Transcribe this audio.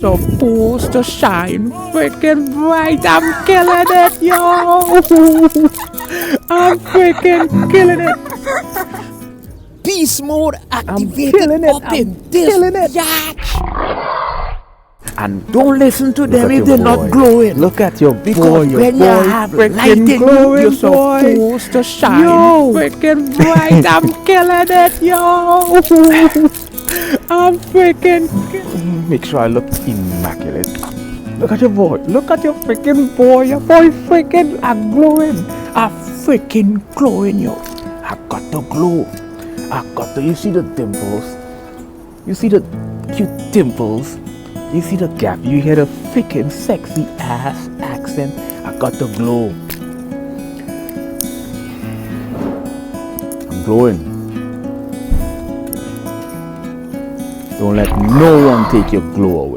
Supposed to shine freaking bright. I'm killing it, yo. I'm freaking killing it. Beast mode I'm activated killing it. up in I'm this killing it. yacht. And don't listen to them at if your they're boy. not glowing. Look at your Because boy. Your when you boy have freaking light in you, glowing, you're boy. supposed to shine. Yo, freaking bright. I'm killing it, yo. I'm freaking. Make sure I look immaculate. Look at your boy. Look at your freaking boy. Your boy freaking glowing. I'm freaking glowing, yo. I got the glow. You see the dimples? You see the cute dimples? You see the gap? You hear the freaking sexy ass accent? I got the glow. I'm glowing. Don't let no one take your glow away.